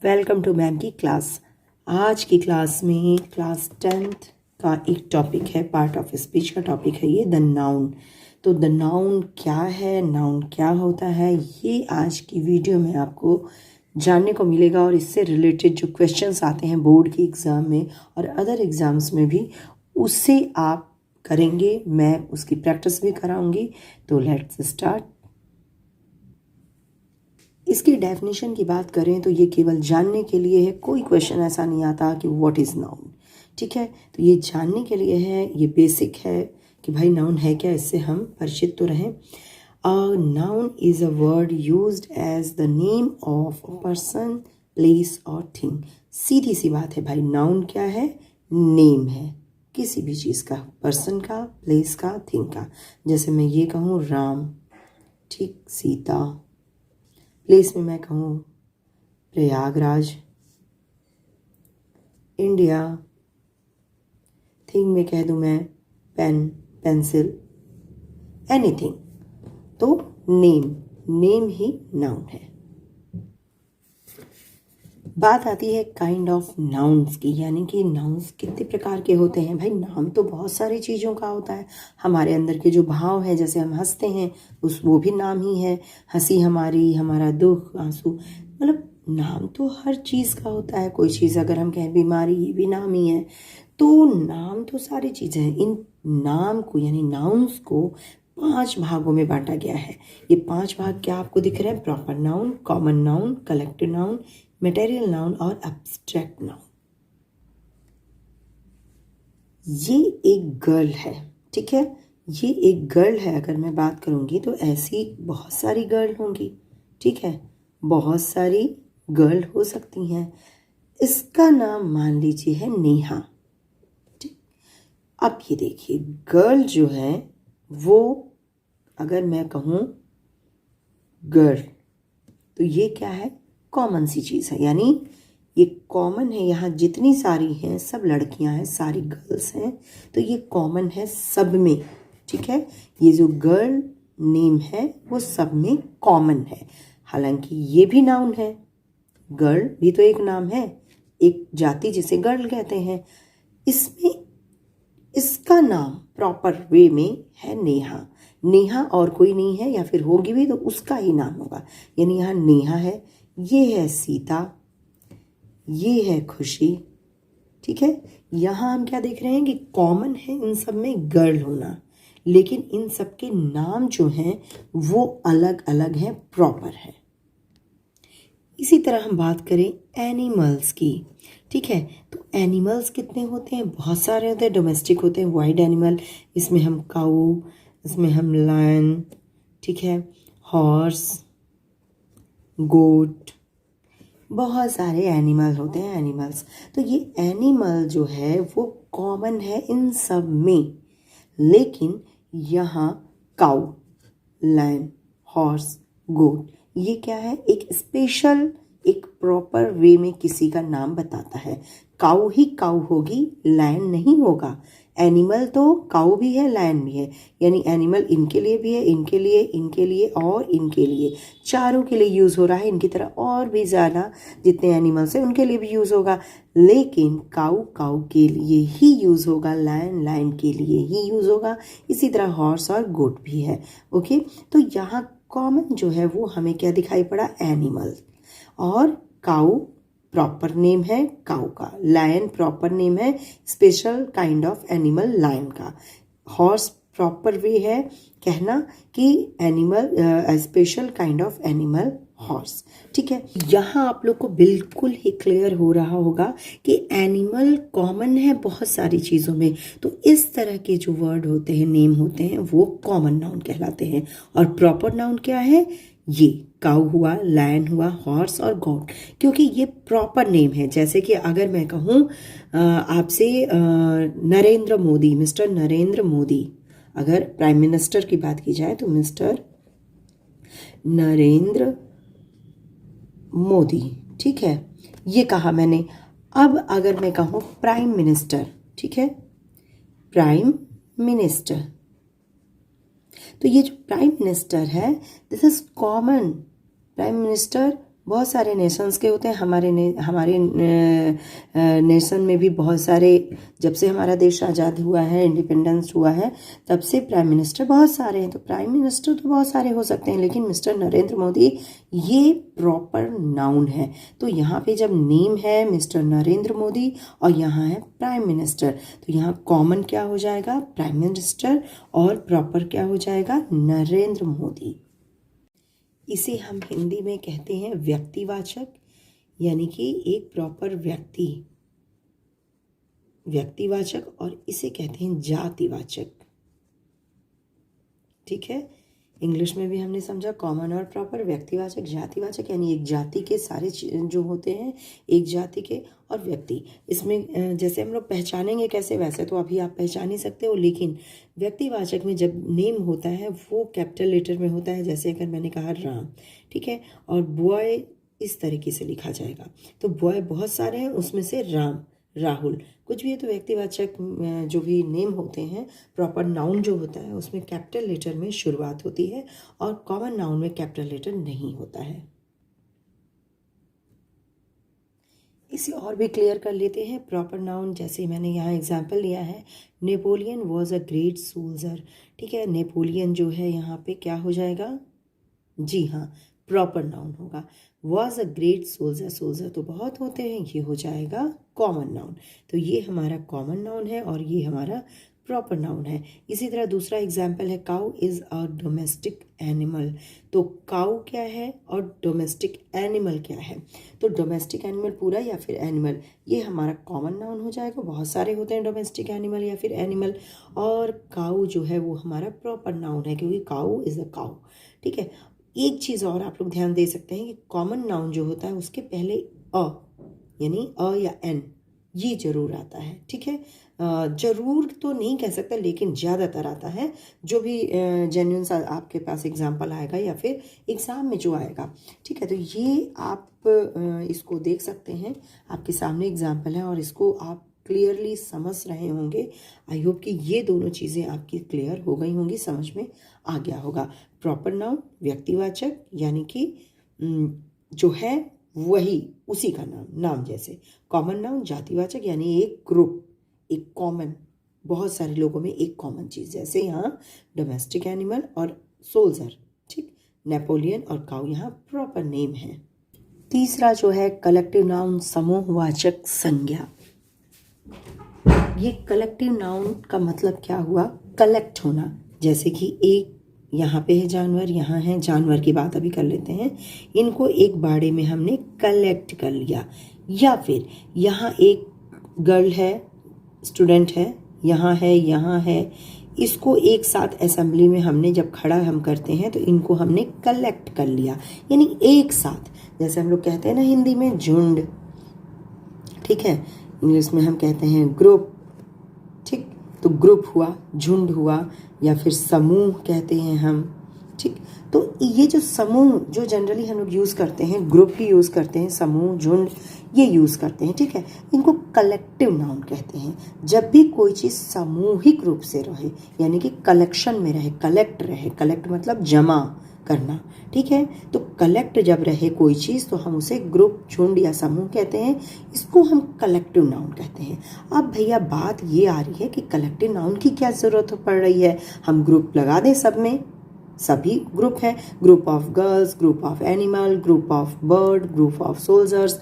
Welcome to ma'am की class. आज की क्लास में क्लास 10th का एक टॉपिक है, पार्ट ऑफ स्पीच का टॉपिक है ये, द नाउन। तो द नाउन क्या है, नाउन क्या होता है, ये आज की वीडियो में आपको जानने को मिलेगा। और इससे रिलेटेड जो क्वेश्चंस आते हैं बोर्ड की एग्ज़ाम में और अदर एग्ज़ाम्स में भी, उससे आप करेंगे, मैं उसकी प्रैक्टिस भी कराऊंगी। तो लेट्स स्टार्ट। इसकी डेफिनेशन की बात करें तो ये केवल जानने के लिए है, कोई क्वेश्चन ऐसा नहीं आता कि व्हाट इज़ नाउन। ठीक है, तो ये जानने के लिए है, ये बेसिक है कि भाई नाउन है क्या, इससे हम परिचित तो रहें। Noun is a word used as the name of a person, place और थिंग। सीधी सी बात है भाई, नाउन क्या है, नेम है किसी भी चीज़ का, पर्सन का, प्लेस का, थिंग का। जैसे मैं ये कहूँ राम, ठीक, सीता। प्लेस में मैं कहूँ प्रयागराज, इंडिया। थिंग में कह दूँ मैं पेन, पेंसिल, एनीथिंग। तो नेम, नेम ही नाउन है। बात आती है काइंड ऑफ नाउन्स की, यानी कि नाउन्स कितने प्रकार के होते हैं। भाई नाम तो बहुत सारी चीज़ों का होता है। हमारे अंदर के जो भाव है, जैसे हम हंसते हैं वो भी नाम ही है। हंसी हमारी, हमारा दुख, आंसू, मतलब नाम तो हर चीज़ का होता है। कोई चीज़ अगर हम कहें बीमारी, ये भी नाम ही है। तो नाम तो सारी चीज़ें हैं। इन नाम को यानी नाउन्स को 5 भागों में बांटा गया है। ये 5 भाग क्या आपको दिख रहे हैं? Proper noun, common noun, collective noun, material noun और एब्स्ट्रैक्ट नाउन। ये एक गर्ल है, ठीक है, ये एक गर्ल है। अगर मैं बात करूंगी तो ऐसी बहुत सारी गर्ल होंगी, ठीक है, बहुत सारी गर्ल हो सकती हैं। इसका नाम मान लीजिए है नेहा। ठीक, अब ये देखिए, गर्ल जो है वो, अगर मैं कहूँ गर्ल, तो ये क्या है, कॉमन सी चीज़ है, यानी ये कॉमन है। यहाँ जितनी सारी हैं सब लड़कियां हैं, सारी गर्ल्स हैं, तो ये कॉमन है सब में। ठीक है, ये जो गर्ल नेम है वो सब में कॉमन है। हालांकि ये भी नाउन है, गर्ल भी तो एक नाम है, एक जाति जिसे गर्ल कहते हैं। इसमें इसका नाम प्रॉपर वे में है नेहा। नेहा और कोई नहीं है, या फिर होगी भी तो उसका ही नाम होगा। यानी यहाँ नेहा है, ये है सीता, ये है खुशी। ठीक है, यहाँ हम क्या देख रहे हैं कि कॉमन है इन सब में गर्ल होना, लेकिन इन सब के नाम जो हैं वो अलग अलग हैं, प्रॉपर है। इसी तरह हम बात करें एनिमल्स की, ठीक है, तो एनिमल्स कितने होते हैं? बहुत सारे होते हैं। डोमेस्टिक होते हैं, वाइल्ड एनिमल, इसमें हम काऊ, इसमें हम लायन, ठीक है, हॉर्स, गोट, बहुत सारे एनिमल होते हैं, एनिमल्स। तो ये एनिमल जो है वो कॉमन है इन सब में, लेकिन यहाँ काऊ, लायन, हॉर्स, गोट, ये क्या है, एक स्पेशल, एक प्रॉपर वे में किसी का नाम बताता है। काऊ ही काऊ होगी, लायन नहीं होगा। एनिमल तो काऊ भी है, लायन भी है, यानी एनिमल इनके लिए भी है, इनके लिए, इनके लिए और इनके लिए, चारों के लिए यूज़ हो रहा है। इनकी तरह और भी ज़्यादा जितने एनिमल्स हैं उनके लिए भी यूज़ होगा, लेकिन काऊ काऊ के लिए ही यूज़ होगा, लायन लायन के लिए ही यूज़ होगा। इसी तरह हॉर्स और गोट भी है। ओके, तो यहाँ कॉमन जो है वो हमें क्या दिखाई पड़ा, एनिमल। और काऊ प्रॉपर नेम है काऊ का, लायन प्रॉपर नेम है special kind of animal lion का, हॉर्स प्रॉपर वे है कहना कि animal special kind of animal horse. ठीक है, यहाँ आप लोग को बिल्कुल ही क्लियर हो रहा होगा कि एनिमल कॉमन है बहुत सारी चीज़ों में। तो इस तरह के जो वर्ड होते हैं, नेम होते हैं, वो कॉमन नाउन कहलाते हैं। और प्रॉपर नाउन क्या है, ये काऊ हुआ, लायन हुआ, हॉर्स और गॉट, क्योंकि ये प्रॉपर नेम है। जैसे कि अगर मैं कहूँ आपसे नरेंद्र मोदी, मिस्टर नरेंद्र मोदी, अगर प्राइम मिनिस्टर की बात की जाए तो मिस्टर नरेंद्र मोदी, ठीक है, ये कहा मैंने। अब अगर मैं कहूँ प्राइम मिनिस्टर, ठीक है, प्राइम मिनिस्टर, तो ये जो प्राइम मिनिस्टर है, this is common. Prime minister बहुत सारे नेशंस के होते हैं। हमारे नेशन में भी बहुत सारे, जब से हमारा देश आज़ाद हुआ है, इंडिपेंडेंस हुआ है, तब से प्राइम मिनिस्टर बहुत सारे हैं। तो प्राइम मिनिस्टर तो बहुत सारे हो सकते हैं, लेकिन मिस्टर नरेंद्र मोदी ये प्रॉपर नाउन है। तो यहाँ पे जब नेम है मिस्टर नरेंद्र मोदी और यहाँ है प्राइम मिनिस्टर, तो यहाँ कॉमन क्या हो जाएगा, प्राइम मिनिस्टर, और प्रॉपर क्या हो जाएगा, नरेंद्र मोदी। इसे हम हिंदी में कहते हैं व्यक्तिवाचक, यानी कि एक प्रॉपर व्यक्तिवाचक, और इसे कहते हैं जातिवाचक। ठीक है, इंग्लिश में भी हमने समझा कॉमन और प्रॉपर, व्यक्तिवाचक, जातिवाचक, यानी एक जाति के सारे जो होते हैं, एक जाति के, और व्यक्ति। इसमें जैसे हम लोग पहचानेंगे कैसे, वैसे तो अभी आप पहचान ही सकते हो, लेकिन व्यक्तिवाचक में जब नेम होता है वो कैपिटल लेटर में होता है। जैसे अगर मैंने कहा राम, ठीक है, और बॉय इस तरीके से लिखा जाएगा। तो बॉय बहुत सारे हैं, उसमें से राम, राहुल, कुछ भी है। तो व्यक्तिवाचक जो भी नेम होते हैं, प्रॉपर नाउन जो होता है, उसमें कैपिटल लेटर में शुरुआत होती है, और कॉमन नाउन में कैपिटल लेटर नहीं होता है। इसे और भी क्लियर कर लेते हैं। प्रॉपर नाउन, जैसे मैंने यहाँ एग्जाम्पल लिया है, Napoleon was a great soldier. ठीक है, नेपोलियन जो है यहाँ पे क्या हो जाएगा, जी हाँ, प्रॉपर नाउन होगा। Was a great soldier, soldier तो बहुत होते हैं, ये हो जाएगा कॉमन नाउन। तो ये हमारा कॉमन नाउन है और ये हमारा प्रॉपर नाउन है। इसी तरह दूसरा एग्जाम्पल है, cow is a domestic animal. तो काउ क्या है और डोमेस्टिक एनिमल क्या है। तो डोमेस्टिक एनिमल पूरा या फिर एनिमल, ये हमारा कॉमन नाउन हो जाएगा। बहुत सारे होते हैं डोमेस्टिक एनिमल या फिर एनिमल, और काउ जो है वो हमारा प्रॉपर नाउन है, क्योंकि काउ इज़ अ काउ। ठीक है, एक चीज़ और आप लोग ध्यान दे सकते हैं कि कॉमन नाउन जो होता है उसके पहले अ, यानी अ या एन, ये जरूर आता है। ठीक है, जरूर तो नहीं कह सकता, लेकिन ज़्यादातर आता है। जो भी जेन्युइन सा आपके पास एग्जाम्पल आएगा या फिर एग्ज़ाम में जो आएगा। ठीक है, तो ये आप इसको देख सकते हैं, आपके सामने एग्जाम्पल है और इसको आप क्लियरली समझ रहे होंगे। आई होप कि ये दोनों चीज़ें आपकी क्लियर हो गई होंगी, समझ में आ गया होगा। प्रॉपर नाउन व्यक्तिवाचक, यानी कि जो है वही उसी का नाम जैसे। कॉमन नाउन जातिवाचक, यानी एक ग्रुप, एक कॉमन, बहुत सारे लोगों में एक कॉमन चीज़, जैसे यहाँ डोमेस्टिक एनिमल और सोल्जर। ठीक, नेपोलियन और काउ यहाँ प्रॉपर नेम है। तीसरा जो है कलेक्टिव नाउन, समूहवाचक संज्ञा। ये कलेक्टिव नाउन का मतलब क्या हुआ, कलेक्ट होना। जैसे कि एक यहाँ पे है जानवर, यहाँ है जानवर की बात अभी कर लेते हैं। इनको एक बाड़े में हमने कलेक्ट कर लिया। या फिर यहाँ एक गर्ल है, स्टूडेंट है, यहाँ है, इसको एक साथ असेंबली में हमने जब खड़ा हम करते हैं तो इनको हमने कलेक्ट कर लिया, यानी एक साथ। जैसे हम लोग कहते हैं ना हिंदी में झुंड, ठीक है, इंग्लिश में हम कहते हैं ग्रुप। ठीक, तो ग्रुप हुआ, झुंड हुआ, या फिर समूह कहते हैं हम। ठीक, तो ये जो समूह जो जनरली हम लोग यूज़ करते हैं, ग्रुप भी यूज़ करते हैं, समूह, झुंड ये यूज़ करते हैं। ठीक है, इनको कलेक्टिव नाउन कहते हैं। जब भी कोई चीज़ सामूहिक रूप से रहे, यानी कि कलेक्शन में रहे, कलेक्ट रहे, कलेक्ट मतलब जमा करना। ठीक है, तो कलेक्ट जब रहे कोई चीज़ तो हम उसे ग्रुप, झुंड या समूह कहते हैं। इसको हम कलेक्टिव नाउन कहते हैं। अब भैया बात ये आ रही है कि कलेक्टिव नाउन की क्या ज़रूरत पड़ रही है, हम ग्रुप लगा दें सब में, सभी ग्रुप है, group of girls, group of animal, group of bird, group of soldiers,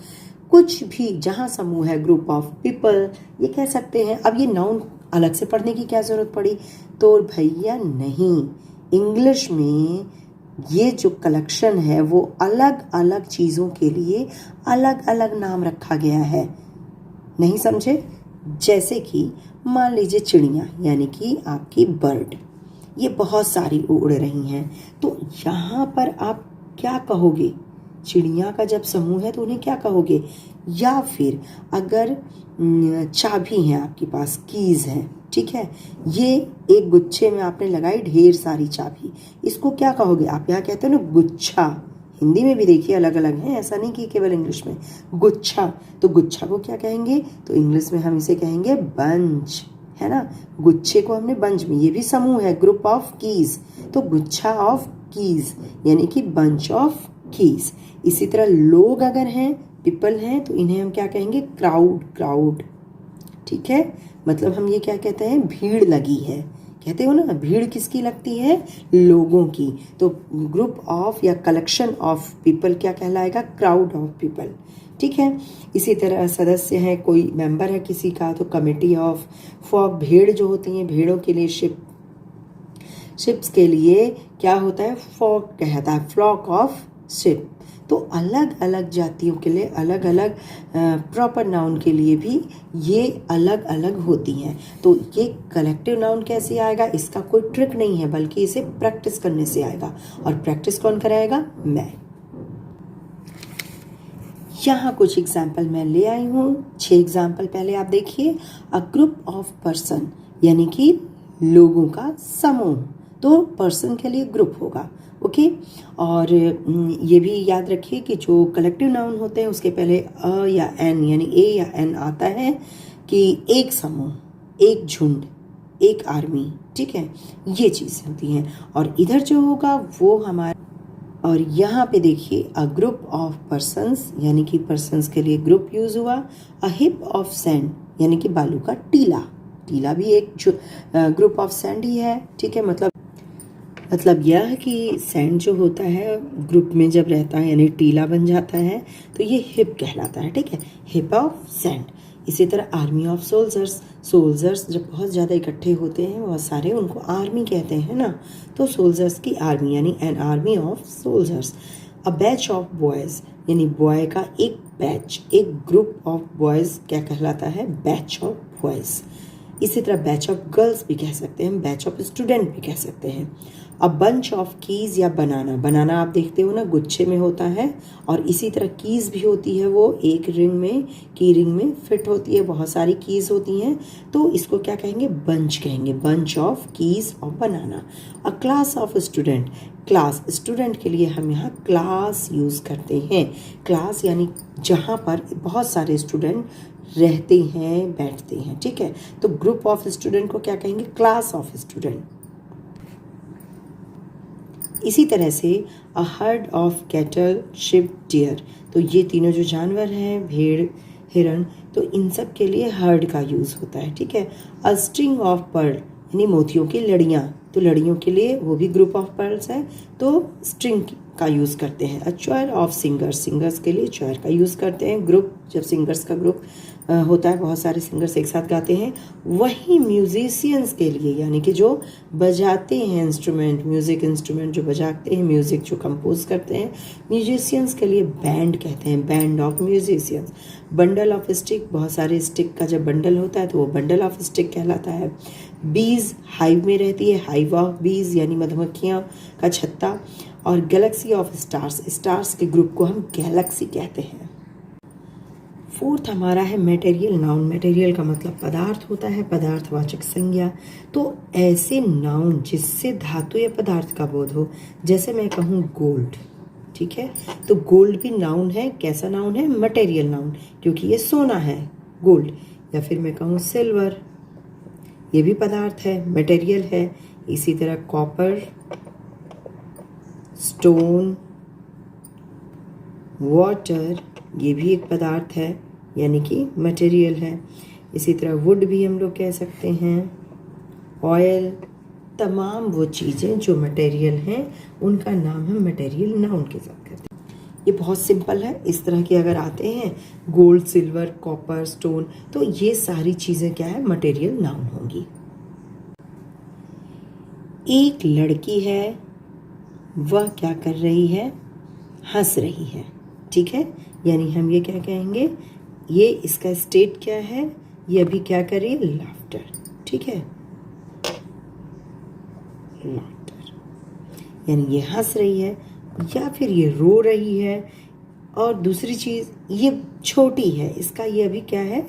कुछ भी जहाँ समूह है, ग्रुप ऑफ पीपल, ये कह सकते हैं। अब ये नाउन अलग से पढ़ने की क्या ज़रूरत पड़ी, तो भैया नहीं, इंग्लिश में ये जो कलेक्शन है वो अलग अलग चीज़ों के लिए अलग अलग नाम रखा गया है। नहीं समझे, जैसे कि मान लीजिए चिड़िया, यानी कि आपकी बर्ड, ये बहुत सारी उड़ रही हैं, तो यहाँ पर आप क्या कहोगे, चिड़िया का जब समूह है तो उन्हें क्या कहोगे। या फिर अगर चाबी है आपके पास, कीज़ हैं, ठीक है, ये एक गुच्छे में आपने लगाई ढेर सारी चाबी, इसको क्या कहोगे आप, यहाँ कहते हो ना गुच्छा। हिंदी में भी देखिए अलग अलग है, ऐसा नहीं कि केवल इंग्लिश में। गुच्छा, तो गुच्छा को क्या कहेंगे, तो इंग्लिश में हम इसे कहेंगे बंच, है ना। गुच्छे को हमने बंच में, ये भी समूह है, ग्रुप ऑफ कीज, तो गुच्छा ऑफ कीज, यानी कि बंच ऑफ कीज। इसी तरह लोग अगर हैं, पीपल हैं, तो इन्हें हम क्या कहेंगे? Crowd, crowd. ठीक है, मतलब हम ये क्या कहते हैं? भीड़ लगी है, कहते हो ना, भीड़ किसकी लगती है? लोगों की। तो ग्रुप ऑफ या कलेक्शन ऑफ पीपल क्या कहलाएगा? Crowd of people. ठीक है, इसी तरह सदस्य है, कोई मेंबर है किसी का, तो कमिटी ऑफ। फॉर भेड़ जो होती हैं, भेड़ों के लिए शिप, शिप्स के लिए क्या होता है? फ्लॉक कहता है, फ्लॉक ऑफ शिप। तो अलग अलग जातियों के लिए अलग अलग प्रॉपर नाउन के लिए भी ये अलग अलग होती हैं। तो ये कलेक्टिव नाउन कैसे आएगा? इसका कोई ट्रिक नहीं है, बल्कि इसे प्रैक्टिस करने से आएगा। और प्रैक्टिस कौन कराएगा? मैं। यहाँ कुछ एग्जाम्पल मैं ले आई हूँ, 6 एग्जाम्पल पहले आप देखिए। अ ग्रुप ऑफ पर्सन यानी कि लोगों का समूह, तो पर्सन के लिए ग्रुप होगा। ओके, और ये भी याद रखिए कि जो कलेक्टिव नाउन होते हैं उसके पहले अ या एन यानी ए या एन आता है, कि एक समूह, एक झुंड, एक आर्मी। ठीक है, ये चीज़ होती हैं। और इधर जो होगा वो हमारा, और यहाँ पे देखिए अ ग्रुप ऑफ पर्सन्स यानी कि पर्सन्स के लिए ग्रुप यूज हुआ। अ हिप ऑफ सैंड यानी कि बालू का टीला, टीला भी एक ग्रुप ऑफ सैंड ही है। ठीक है, मतलब यह कि सैंड जो होता है ग्रुप में जब रहता है यानी टीला बन जाता है, तो ये हिप कहलाता है। ठीक है, हिप ऑफ सैंड। इसी तरह आर्मी ऑफ सोल्जर्स, सोल्जर्स जब बहुत ज़्यादा इकट्ठे होते हैं बहुत सारे, उनको आर्मी कहते हैं ना, तो सोल्जर्स की आर्मी यानी an army of soldiers. A batch of boys यानी बॉय का एक बैच, एक ग्रुप ऑफ बॉयज़ क्या कहलाता है? Batch of boys. इसी तरह बैच ऑफ गर्ल्स भी कह सकते हैं, बैच ऑफ स्टूडेंट भी कह सकते हैं। अ बंच ऑफ कीज या बनाना, बनाना आप देखते हो ना गुच्छे में होता है, और इसी तरह कीज भी होती है, वो एक रिंग में, की रिंग में फिट होती है, बहुत सारी कीज होती हैं, तो इसको क्या कहेंगे? बंच कहेंगे, bunch of keys of banana. A class of student, class, student के लिए हम यहाँ क्लास यूज़ करते हैं। क्लास यानी जहाँ पर बहुत सारे स्टूडेंट रहते हैं, बैठते हैं। ठीक है, तो ग्रुप ऑफ स्टूडेंट को क्या कहेंगे? Class of student. इसी तरह से a herd of cattle, sheep, deer, तो ये तीनों जो जानवर हैं, भेड़, हिरण, तो इन सब के लिए हर्ड का यूज़ होता है। ठीक है, अ स्ट्रिंग ऑफ पर्ल यानी मोतियों की लड़ियाँ, तो लड़ियों के लिए वो भी ग्रुप ऑफ पर्ल्स है, तो स्ट्रिंग का यूज़ करते हैं। अ चॉयर ऑफ सिंगर्स, सिंगर्स के लिए चॉयर का यूज़ करते हैं। ग्रुप, जब सिंगर्स का ग्रुप होता है, बहुत सारे सिंगर्स एक साथ गाते हैं। वही म्यूजिशियंस के लिए यानी कि जो बजाते हैं इंस्ट्रूमेंट, म्यूज़िक इंस्ट्रूमेंट जो बजाते हैं, म्यूज़िक जो कंपोज करते हैं, म्यूजिशियंस के लिए बैंड कहते हैं, band of musicians. Bundle of stick, बहुत सारे स्टिक का जब बंडल होता है तो वो बंडल ऑफ स्टिक कहलाता है। बीज, हाइव में रहती है, हाइव ऑफ बीज यानी मधुमक्खियाँ का छत्ता। और गैलेक्सी ऑफ स्टार्स, स्टार्स के ग्रुप को हम गैलेक्सी कहते हैं। फोर्थ हमारा है मटेरियल नाउन। मटेरियल का मतलब पदार्थ होता है, पदार्थवाचक संज्ञा। तो ऐसे नाउन जिससे धातु या पदार्थ का बोध हो, जैसे मैं कहूँ गोल्ड, ठीक है, तो गोल्ड भी नाउन है। कैसा नाउन है? मटेरियल नाउन, क्योंकि ये सोना है, गोल्ड। या फिर मैं कहूँ सिल्वर, ये भी पदार्थ है, मटेरियल है। इसी तरह कॉपर, स्टोन, वाटर, ये भी एक पदार्थ है यानी कि मटेरियल है। इसी तरह वुड भी हम लोग कह सकते हैं, ऑयल, तमाम वो चीज़ें जो मटेरियल हैं उनका नाम हम मटेरियल नाउन के साथ करते हैं। ये बहुत सिंपल है। इस तरह के अगर आते हैं गोल्ड, सिल्वर, कॉपर, स्टोन, तो ये सारी चीज़ें क्या है? मटेरियल नाउन होंगी। एक लड़की है, वह क्या कर रही है? हंस रही है। ठीक है, यानी हम ये क्या कहेंगे? ये इसका स्टेट क्या है? ये अभी क्या कर रही है? लाफ्टर। ठीक है, लाफ्टर यानी ये हंस रही है या फिर ये रो रही है। और दूसरी चीज़, ये छोटी है, इसका ये अभी क्या है?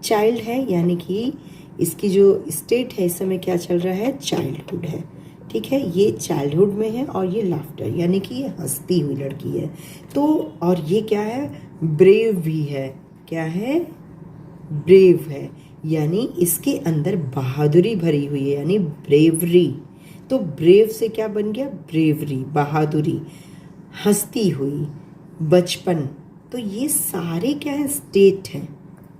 चाइल्ड है, यानी कि इसकी जो स्टेट है इस समय क्या चल रहा है? चाइल्डहुड है। ठीक है, ये चाइल्डहुड में है और ये लाफ्टर यानी कि ये हंसती हुई लड़की है। तो और ये क्या है? ब्रेव भी है। क्या है? ब्रेव है, यानी इसके अंदर बहादुरी भरी हुई है, यानी ब्रेवरी। तो ब्रेव से क्या बन गया? ब्रेवरी, बहादुरी। हंसती हुई, बचपन, तो ये सारे क्या है, स्टेट हैं,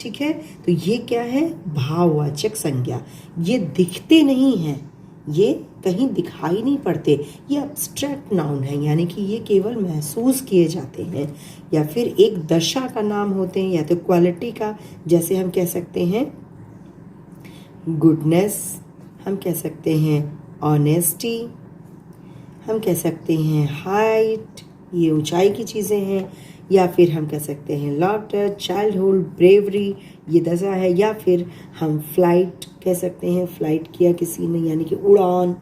ठीक है। तो ये क्या है, भाववाचक संज्ञा। ये दिखते नहीं हैं, ये कहीं दिखाई नहीं पड़ते, ये अब्स्ट्रैक्ट नाउन है, यानी कि ये केवल महसूस किए जाते हैं, या फिर एक दशा का नाम होते हैं, या तो क्वालिटी का, जैसे हम कह सकते हैं गुडनेस, हम कह सकते हैं ऑनेस्टी, हम कह सकते हैं हाइट, ये ऊंचाई की चीज़ें हैं, या फिर हम कह सकते हैं लॉटर, चाइल्डहुड, ब्रेवरी, ये दशा है, या फिर हम फ्लाइट कह सकते हैं, फ्लाइट किया किसी ने यानी कि उड़ान,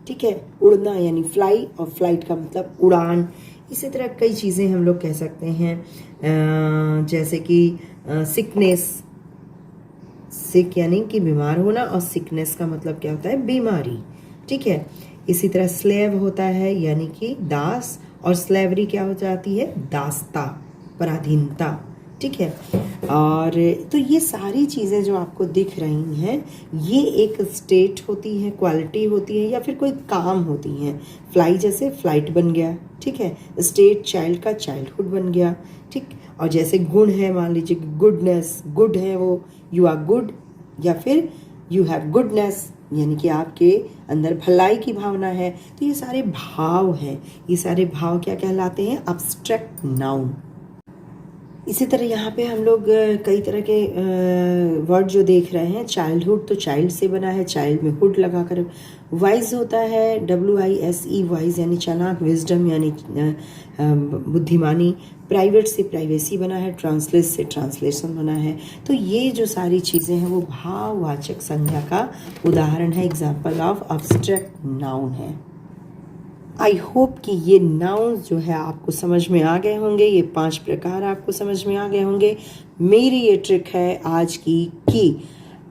ठीक है, उड़ना यानी फ्लाई, और फ्लाइट का मतलब उड़ान। इसी तरह कई चीज़ें हम लोग कह सकते हैं, जैसे कि सिकनेस, सिक यानी कि बीमार होना, और सिकनेस का मतलब क्या होता है, बीमारी, ठीक है। इसी तरह स्लेव होता है यानी कि दास, और स्लेवरी क्या हो जाती है, दासता, पराधीनता, ठीक है। और तो ये सारी चीज़ें जो आपको दिख रही हैं, ये एक स्टेट होती है, क्वालिटी होती है, या फिर कोई काम होती हैं। फ्लाई जैसे फ्लाइट बन गया, ठीक है। स्टेट चाइल्ड का चाइल्डहुड बन गया, ठीक। और जैसे गुण है, मान लीजिए गुडनेस, गुड है वो, यू आर गुड, या फिर यू हैव गुडनेस, यानी कि आपके अंदर भलाई की भावना है। तो ये सारे भाव हैं, ये सारे भाव क्या कहलाते हैं, अब्स्ट्रैक्ट नाउन। इसी तरह यहाँ पे हम लोग कई तरह के वर्ड जो देख रहे हैं, चाइल्डहुड तो चाइल्ड से बना है, चाइल्ड में हुड लगाकर। वाइज होता है WISE, वाइज यानी चालाक, विजडम यानी बुद्धिमानी। प्राइवेट से प्राइवेसी बना है, ट्रांसलेट से ट्रांसलेशन बना है। तो ये जो सारी चीज़ें हैं वो भाववाचक संज्ञा का उदाहरण है, एग्जाम्पल ऑफ अब्स्ट्रैक्ट नाउन है। आई होप कि ये नाउन्स जो है आपको समझ में आ गए होंगे, ये 5 प्रकार आपको समझ में आ गए होंगे। मेरी ये ट्रिक है आज की कि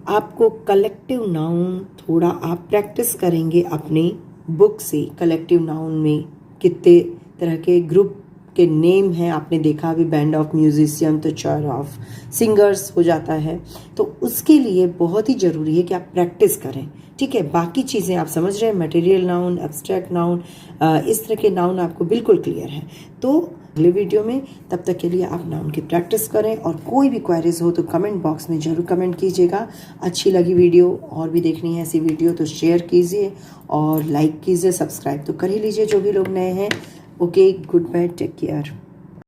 आपको कलेक्टिव नाउन थोड़ा आप प्रैक्टिस करेंगे अपने बुक से। कलेक्टिव नाउन में कितने तरह के ग्रुप के नेम हैं, आपने देखा अभी बैंड ऑफ म्यूजिशियन तो चॉर ऑफ सिंगर्स हो जाता है। तो उसके लिए बहुत ही ज़रूरी है कि आप प्रैक्टिस करें, ठीक है। बाकी चीज़ें आप समझ रहे हैं, मटेरियल नाउन, एब्स्ट्रैक्ट नाउन, इस तरह के नाउन आपको बिल्कुल क्लियर है। तो अगले वीडियो में, तब तक के लिए आप नाउन की प्रैक्टिस करें, और कोई भी क्वेरीज हो तो कमेंट बॉक्स में ज़रूर कमेंट कीजिएगा। अच्छी लगी वीडियो, और भी देखनी है ऐसी वीडियो तो शेयर कीजिए और लाइक कीजिए, सब्सक्राइब तो कर ही लीजिए जो भी लोग नए हैं। Okay, good bye, take care.